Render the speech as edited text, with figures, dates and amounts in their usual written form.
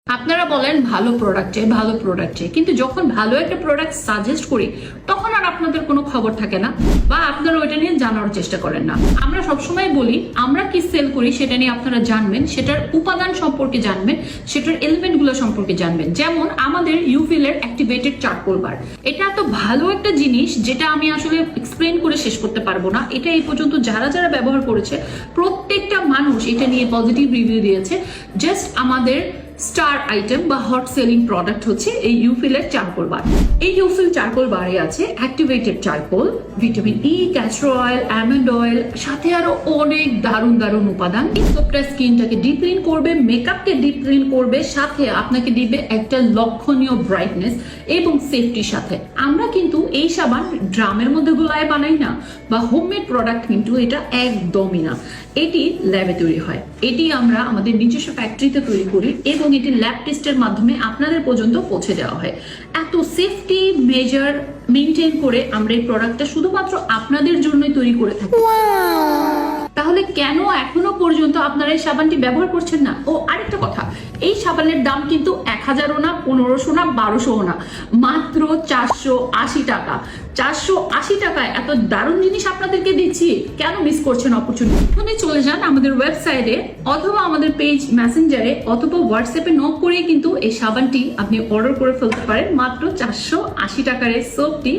আপনারা বলেন ভালো প্রোডাক্ট চাই, কিন্তু যখন ভালো একটা প্রোডাক্ট সাজেস্ট করি তখন আর আপনাদের কোনো খবর থাকে না বা আপনারা ওইটা নিয়ে জানার চেষ্টা করেন না। আমরা সবসময় বলি আমরা কি সেল করি সেটা নিয়ে আপনারা জানবেন, সেটার উপাদান সম্পর্কে জানবেন, সেটার এলিমেন্ট গুলো সম্পর্কে জানবেন। যেমন আমাদের ইউফিলের অ্যাক্টিভেটেড চারকোল বার, এটা এত ভালো একটা জিনিস যেটা আমি আসলে এক্সপ্লেন করে শেষ করতে পারবো না। এটা এই পর্যন্ত যারা যারা ব্যবহার করেছে প্রত্যেকটা মানুষ এটা নিয়ে পজিটিভ রিভিউ দিয়েছে। জাস্ট আমাদের স্টার আইটেম বা হট সেলিং প্রোডাক্ট হচ্ছে এই ইউফিলের চারকোল বার। এই ইউফিল চারকোল বারে আছে activated charcoal, vitamin E, castor oil, almond oil, সাথে আরো অনেক দারুণ দারুণ উপাদান। এই সোপটা স্কিনটাকে ডিপ ক্লিন করবে, মেকআপকে ডিপ ক্লিন করবে, সাথে আপনাকে দিবে একটা লক্ষণীয় ব্রাইটনেস এবং সেফটির সাথে। আমরা কিন্তু এই সাবান ড্রামের মধ্যে গুলায় বানাই না বা হোমমেড প্রোডাক্ট, কিন্তু এটা একদমই না। এটি ল্যাবে তৈরি হয়, এটি আমরা আমাদের নিজস্ব ফ্যাক্টরিতে তৈরি করি এবং এটি ল্যাব টেস্টের মাধ্যমে আপনাদের পর্যন্ত পৌঁছে দেওয়া হয়। এত সেফটি মেজার মেনটেন করে আমরা এই প্রোডাক্টটা শুধুমাত্র আপনাদের জন্যই তৈরি করে থাকি। তাহলে কেন এখনো পর্যন্ত আপনারা এই সাবানটি ব্যবহার করছেন না? ও আরেকটা কথা, এই সাবানের দাম কিন্তু 1000ও না, 1500 না, 1200ও না, মাত্র 480 টাকা। 480 টাকায় এত দারুণ জিনিস আপনাদেরকে দিচ্ছি, কেন মিস করছেন অপরচুনিটি? এখনই চলে যান আমাদের ওয়েবসাইটে অথবা আমাদের পেজ মেসেঞ্জারে অথবা হোয়াটসঅ্যাপে নক করে কিন্তু এই সাবানটি আপনি অর্ডার করে ফেলতে পারেন। মাত্র 480 টাকার এই সোপটি